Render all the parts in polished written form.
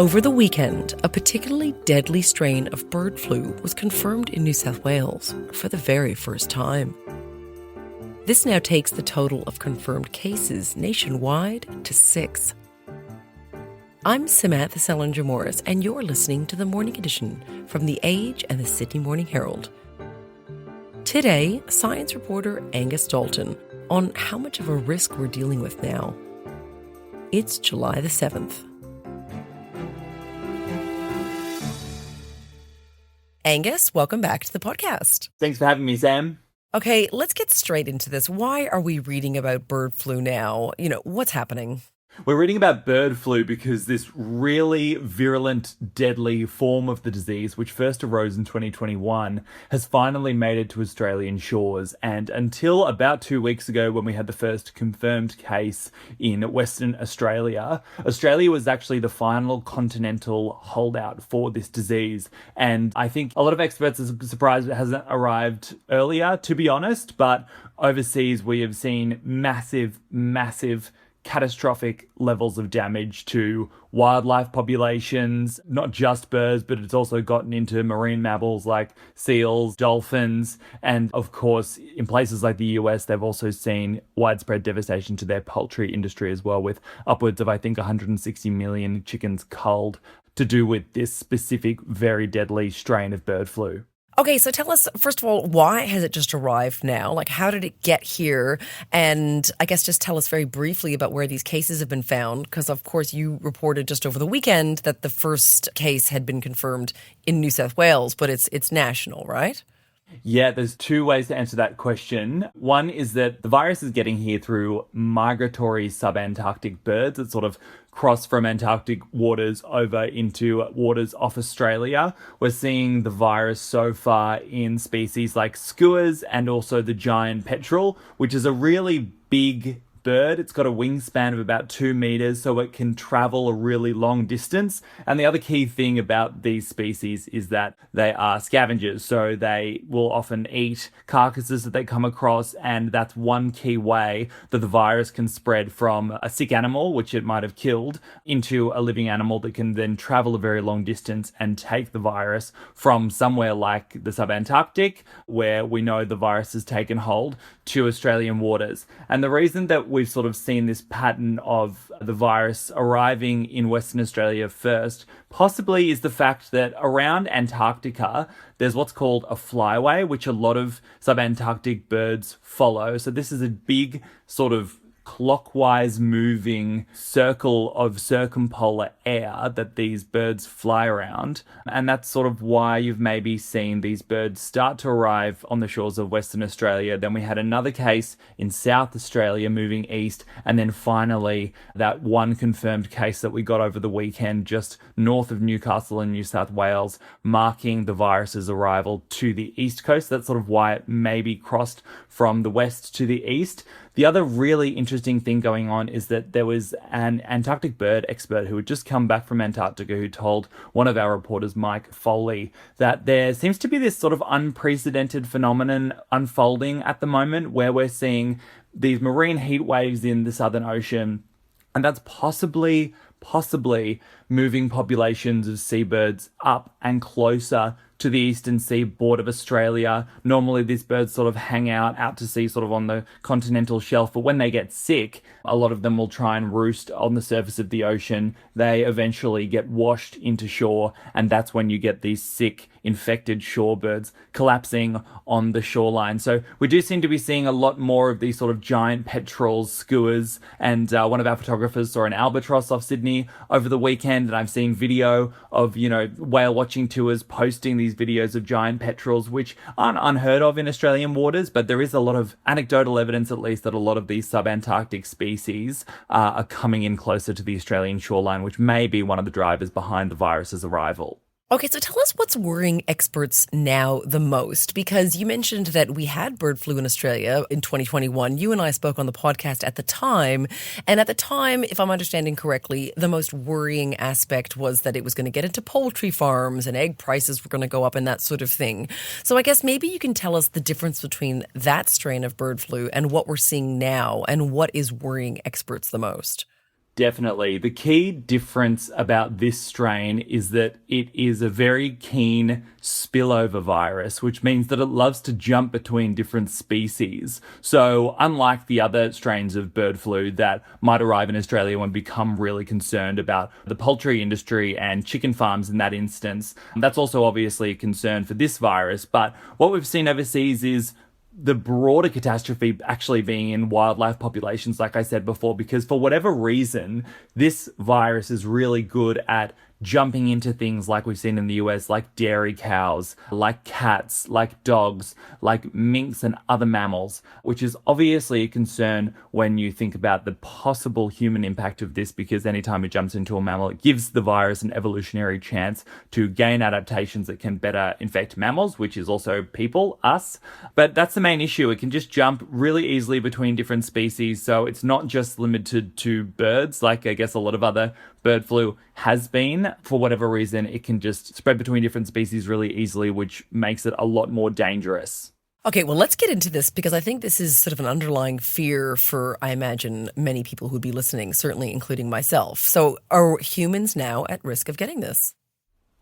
Over the weekend, a particularly deadly strain of bird flu was confirmed in New South Wales for the very first time. This now takes the total of confirmed cases nationwide to 6. I'm Samantha Selinger-Morris, and you're listening to the Morning Edition from The Age and the Sydney Morning Herald. Today, science reporter Angus Dalton on how much of a risk we're dealing with now. It's July the 7th. Angus, welcome back to the podcast. Thanks for having me, Sam. Okay, let's get straight into this. Why are we reading about bird flu now? What's happening? We're reading about bird flu because this really virulent, deadly form of the disease, which first arose in 2021, has finally made it to Australian shores. And until about 2 weeks ago, when we had the first confirmed case in Western Australia, Australia was actually the final continental holdout for this disease. And I think a lot of experts are surprised it hasn't arrived earlier, to be honest. But overseas, we have seen massive catastrophic levels of damage to wildlife populations, not just birds, but it's also gotten into marine mammals like seals, dolphins, and of course, in places like the US, they've also seen widespread devastation to their poultry industry as well, with upwards of, I think, 160 million chickens culled to do with this specific, very deadly strain of bird flu. Okay, so tell us, first of all, why has it just arrived now? Like, how did it get here? And I guess just tell us very briefly about where these cases have been found, because, of course, you reported just over the weekend that the first case had been confirmed in New South Wales, but it's national, right? Yeah, there's two ways to answer that question. One is that the virus is getting here through migratory subantarctic birds that sort of cross from Antarctic waters over into waters off Australia. We're seeing the virus so far in species like skuas and also the giant petrel, which is a really big bird. It's got a wingspan of about 2 meters, so it can travel a really long distance. And the other key thing about these species is that they are scavengers, so they will often eat carcasses that they come across, and that's one key way that the virus can spread from a sick animal, which it might have killed, into a living animal that can then travel a very long distance and take the virus from somewhere like the subantarctic, where we know the virus has taken hold, to Australian waters. And the reason that we've sort of seen this pattern of the virus arriving in Western Australia first possibly is the fact that around Antarctica, there's what's called a flyway, which a lot of subantarctic birds follow. So this is a big sort of clockwise moving circle of circumpolar air that these birds fly around. And that's sort of why you've maybe seen these birds start to arrive on the shores of Western Australia. Then we had another case in South Australia moving east. And then finally, that one confirmed case that we got over the weekend just north of Newcastle in New South Wales, marking the virus's arrival to the east coast. That's sort of why it maybe crossed from the west to the east. The other really interesting thing going on is that there was an Antarctic bird expert who had just come back from Antarctica who told one of our reporters, Mike Foley, that there seems to be this sort of unprecedented phenomenon unfolding at the moment where we're seeing these marine heat waves in the Southern Ocean, and that's possibly moving populations of seabirds up and closer to the eastern seaboard of Australia. Normally these birds sort of hang out to sea sort of on the continental shelf, but when they get sick, a lot of them will try and roost on the surface of the ocean. They eventually get washed into shore, and that's when you get these sick, infected shorebirds collapsing on the shoreline. So we do seem to be seeing a lot more of these sort of giant petrels, skuas, and one of our photographers saw an albatross off Sydney over the weekend, and I've seen video of, whale watching tours posting these videos of giant petrels, which aren't unheard of in Australian waters, but there is a lot of anecdotal evidence, at least, that a lot of these subantarctic species are coming in closer to the Australian shoreline, which may be one of the drivers behind the virus's arrival. Okay, so tell us what's worrying experts now the most, because you mentioned that we had bird flu in Australia in 2021. You and I spoke on the podcast at the time, and at the time, if I'm understanding correctly, the most worrying aspect was that it was going to get into poultry farms and egg prices were going to go up and that sort of thing. So I guess maybe you can tell us the difference between that strain of bird flu and what we're seeing now and what is worrying experts the most. Definitely. The key difference about this strain is that it is a very keen spillover virus, which means that it loves to jump between different species. So, unlike the other strains of bird flu that might arrive in Australia when we become really concerned about the poultry industry and chicken farms in that instance, that's also obviously a concern for this virus. But what we've seen overseas is the broader catastrophe actually being in wildlife populations, like I said before, because for whatever reason, this virus is really good at jumping into things like we've seen in the US, like dairy cows, like cats, like dogs, like minks and other mammals, which is obviously a concern when you think about the possible human impact of this, because anytime it jumps into a mammal, it gives the virus an evolutionary chance to gain adaptations that can better infect mammals, which is also people, us. But that's the main issue. It can just jump really easily between different species. So it's not just limited to birds, like I guess a lot of other bird flu has been. For whatever reason, it can just spread between different species really easily, which makes it a lot more dangerous. Okay, well, let's get into this because I think this is sort of an underlying fear for, I imagine, many people who'd be listening, certainly including myself. So are humans now at risk of getting this?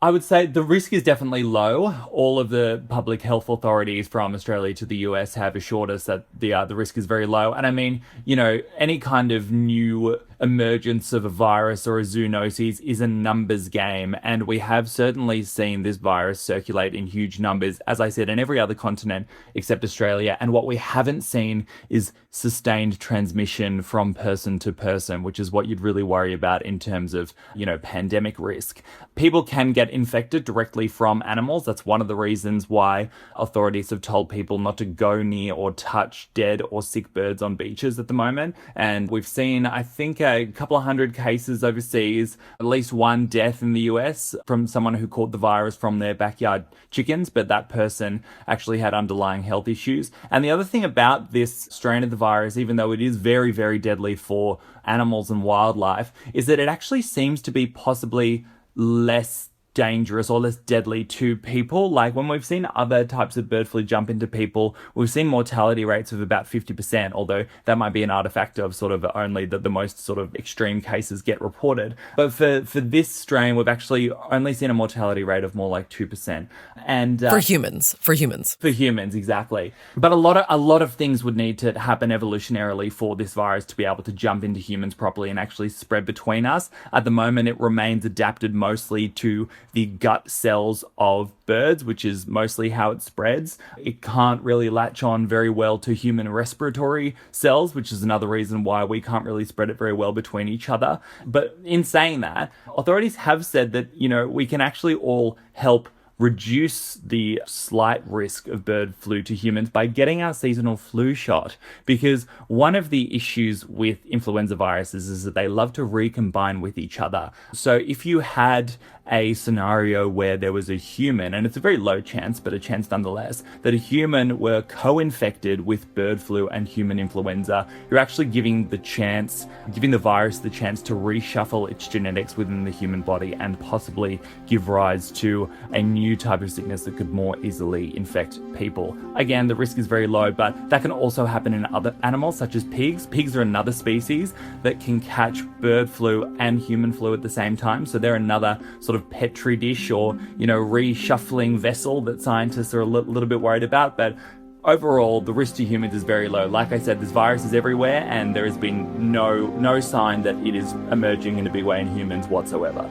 I would say the risk is definitely low. All of the public health authorities from Australia to the US have assured us that the risk is very low. And I mean, any kind of new emergence of a virus or a zoonosis is a numbers game. And we have certainly seen this virus circulate in huge numbers, as I said, in every other continent except Australia. And what we haven't seen is sustained transmission from person to person, which is what you'd really worry about in terms of, pandemic risk. People can get infected directly from animals. That's one of the reasons why authorities have told people not to go near or touch dead or sick birds on beaches at the moment. And we've seen, I think, a couple of hundred cases overseas, at least one death in the US from someone who caught the virus from their backyard chickens, but that person actually had underlying health issues. And the other thing about this strain of the virus, even though it is very, very deadly for animals and wildlife, is that it actually seems to be possibly less dangerous or less deadly to people. Like when we've seen other types of bird flu jump into people, we've seen mortality rates of about 50%, although that might be an artifact of sort of only the most sort of extreme cases get reported. But for this strain, we've actually only seen a mortality rate of more like 2%. And For humans. For humans, exactly. But a lot of things would need to happen evolutionarily for this virus to be able to jump into humans properly and actually spread between us. At the moment, it remains adapted mostly to the gut cells of birds, which is mostly how it spreads. It can't really latch on very well to human respiratory cells, which is another reason why we can't really spread it very well between each other. But in saying that, authorities have said that, we can actually all help reduce the slight risk of bird flu to humans by getting our seasonal flu shot. Because one of the issues with influenza viruses is that they love to recombine with each other. So if you had a scenario where there was a human, and it's a very low chance, but a chance nonetheless, that a human were co-infected with bird flu and human influenza, you're actually giving the virus the chance to reshuffle its genetics within the human body and possibly give rise to a new type of sickness that could more easily infect people. Again, the risk is very low, but that can also happen in other animals, such as pigs. Pigs are another species that can catch bird flu and human flu at the same time. So they're another sort of petri dish or, reshuffling vessel that scientists are a little bit worried about. But overall, the risk to humans is very low. Like I said, this virus is everywhere, and there has been no sign that it is emerging in a big way in humans whatsoever.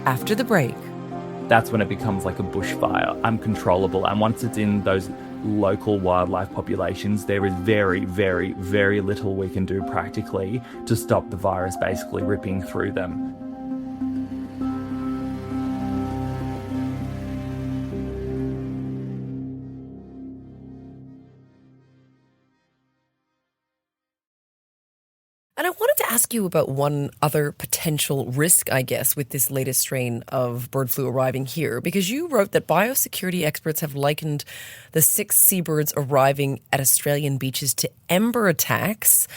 After the break, that's when it becomes like a bushfire, uncontrollable. And once it's in those local wildlife populations, there is very, very, very little we can do practically to stop the virus basically ripping through them. and I wanted to ask you about one other potential risk, I guess, with this latest strain of bird flu arriving here, because you wrote that biosecurity experts have likened the 6 seabirds arriving at Australian beaches to ember attacks.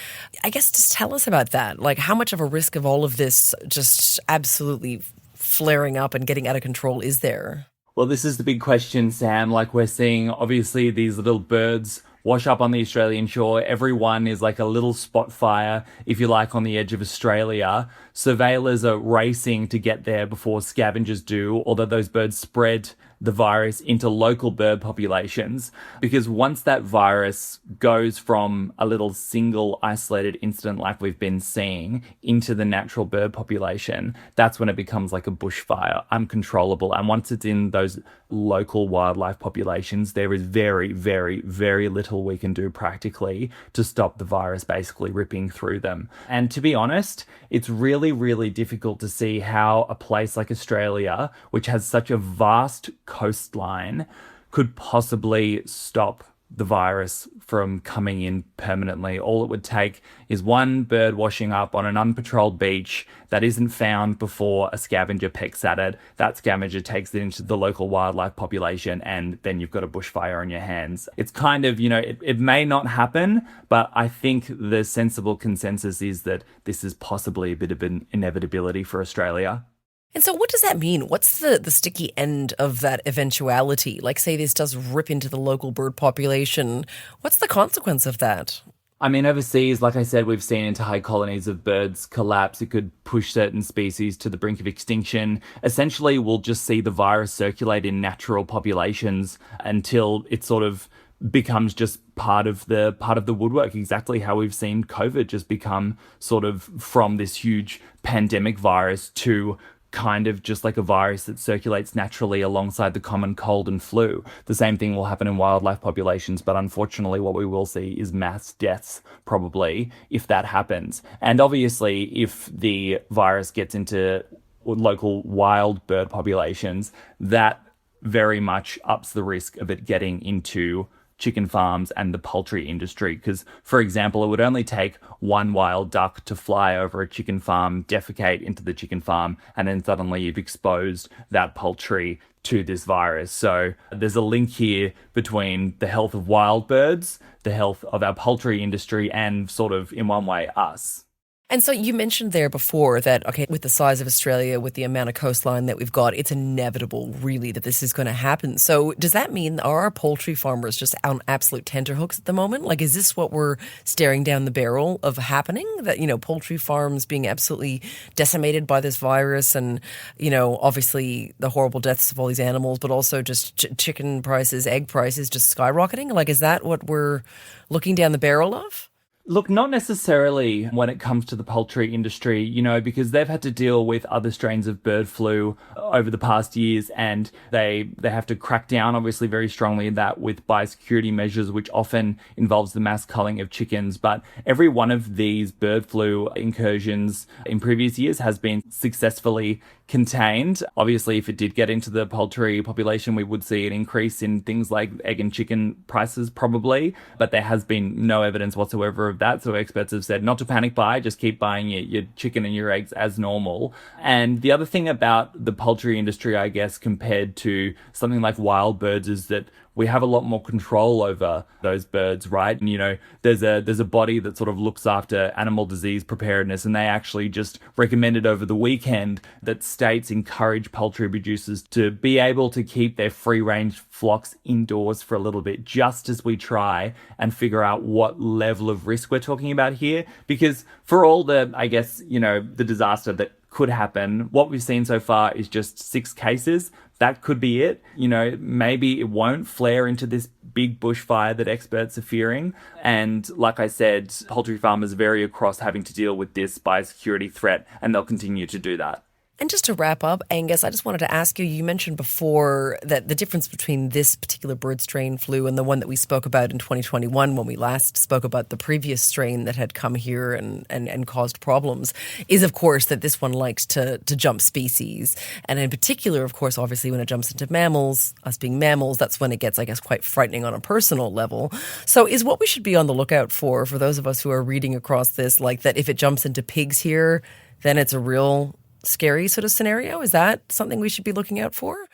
I guess just tell us about that. Like, how much of a risk of all of this just absolutely flaring up and getting out of control is there? Well, this is the big question, Sam. Like, we're seeing, obviously, these little birds wash up on the Australian shore. Everyone is like a little spot fire, if you like, on the edge of Australia. Surveillors are racing to get there before scavengers do, although those birds spread the virus into local bird populations, because once that virus goes from a little single isolated incident like we've been seeing into the natural bird population, that's when it becomes like a bushfire, uncontrollable. And once it's in those local wildlife populations, there is very, very, very little we can do practically to stop the virus basically ripping through them. And to be honest, it's really, really difficult to see how a place like Australia, which has such a vast coastline, could possibly stop the virus from coming in permanently. All it would take is one bird washing up on an unpatrolled beach that isn't found before a scavenger pecks at it. That scavenger takes it into the local wildlife population, and then you've got a bushfire on your hands. It's kind of, it may not happen, but I think the sensible consensus is that this is possibly a bit of an inevitability for Australia. And so what does that mean? What's the sticky end of that eventuality? Like, say this does rip into the local bird population. What's the consequence of that? I mean, overseas, like I said, we've seen entire colonies of birds collapse. It could push certain species to the brink of extinction. Essentially, we'll just see the virus circulate in natural populations until it sort of becomes just part of the woodwork, exactly how we've seen COVID just become sort of from this huge pandemic virus to kind of just like a virus that circulates naturally alongside the common cold and flu. The same thing will happen in wildlife populations, but unfortunately what we will see is mass deaths probably if that happens. And obviously if the virus gets into local wild bird populations, that very much ups the risk of it getting into chicken farms and the poultry industry. Because, for example, it would only take one wild duck to fly over a chicken farm, defecate into the chicken farm, and then suddenly you've exposed that poultry to this virus. So there's a link here between the health of wild birds, the health of our poultry industry, and sort of, in one way, us. And so you mentioned there before that, okay, with the size of Australia, with the amount of coastline that we've got, it's inevitable, really, that this is going to happen. So does that mean, are our poultry farmers just on absolute tenterhooks at the moment? Like, is this what we're staring down the barrel of happening? That, poultry farms being absolutely decimated by this virus and, obviously the horrible deaths of all these animals, but also just chicken prices, egg prices just skyrocketing? Like, is that what we're looking down the barrel of? Look, not necessarily when it comes to the poultry industry, because they've had to deal with other strains of bird flu over the past years, and they have to crack down, obviously, very strongly in that with biosecurity measures, which often involves the mass culling of chickens. But every one of these bird flu incursions in previous years has been successfully contained. Obviously, if it did get into the poultry population, we would see an increase in things like egg and chicken prices probably, but there has been no evidence whatsoever of that. So experts have said not to panic buy, just keep buying your chicken and your eggs as normal. And the other thing about the poultry industry, I guess, compared to something like wild birds, is that we have a lot more control over those birds, right? And, there's a body that sort of looks after animal disease preparedness, and they actually just recommended over the weekend that states encourage poultry producers to be able to keep their free-range flocks indoors for a little bit, just as we try and figure out what level of risk we're talking about here. Because for all the, I guess, the disaster that could happen, what we've seen so far is just 6 cases. That could be it. Maybe it won't flare into this big bushfire that experts are fearing. And like I said, poultry farmers vary across having to deal with this biosecurity threat, and they'll continue to do that. And just to wrap up, Angus, I just wanted to ask you, you mentioned before that the difference between this particular bird strain flu and the one that we spoke about in 2021 when we last spoke about the previous strain that had come here and caused problems is, of course, that this one likes to jump species. And in particular, of course, obviously when it jumps into mammals, us being mammals, that's when it gets, I guess, quite frightening on a personal level. So is what we should be on the lookout for those of us who are reading across this, like that if it jumps into pigs here, then it's a real scary sort of scenario? Is that something we should be looking out for?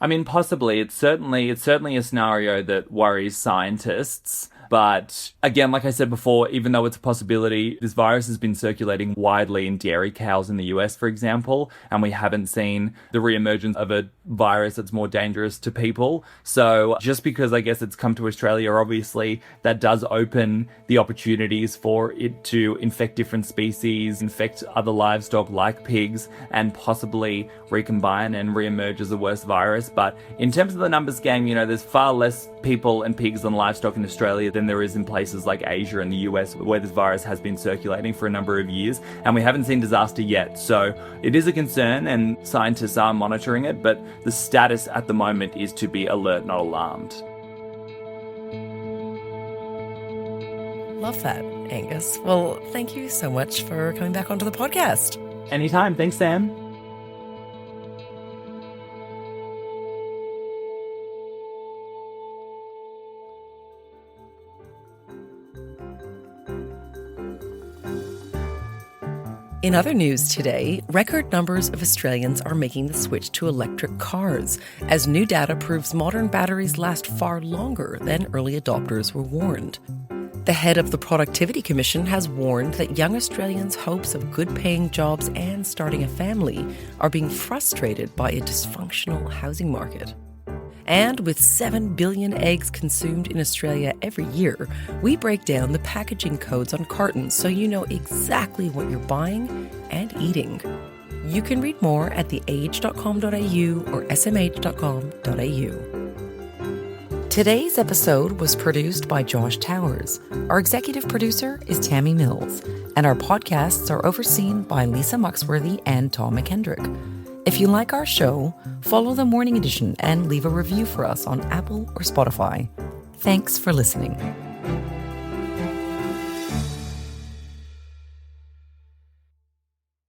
I mean, possibly. It's certainly a scenario that worries scientists. But again, like I said before, even though it's a possibility, this virus has been circulating widely in dairy cows in the US, for example, and we haven't seen the reemergence of a virus that's more dangerous to people. So just because I guess it's come to Australia, obviously, that does open the opportunities for it to infect different species, infect other livestock like pigs, and possibly recombine and reemerge as a worse virus. But in terms of the numbers game, there's far less people and pigs and livestock in Australia than there is in places like Asia and the US, where this virus has been circulating for a number of years, and we haven't seen disaster yet. So it is a concern and scientists are monitoring it, but the status at the moment is to be alert, not alarmed. Love that, Angus. Well, thank you so much for coming back onto the podcast. Anytime. Thanks, Sam. In other news today, record numbers of Australians are making the switch to electric cars, as new data proves modern batteries last far longer than early adopters were warned. The head of the Productivity Commission has warned that young Australians' hopes of good-paying jobs and starting a family are being frustrated by a dysfunctional housing market. And with 7 billion eggs consumed in Australia every year, we break down the packaging codes on cartons so you know exactly what you're buying and eating. You can read more at theage.com.au or smh.com.au. Today's episode was produced by Josh Towers. Our executive producer is Tammy Mills, and our podcasts are overseen by Lisa Muxworthy and Tom McKendrick. If you like our show, follow The Morning Edition and leave a review for us on Apple or Spotify. Thanks for listening.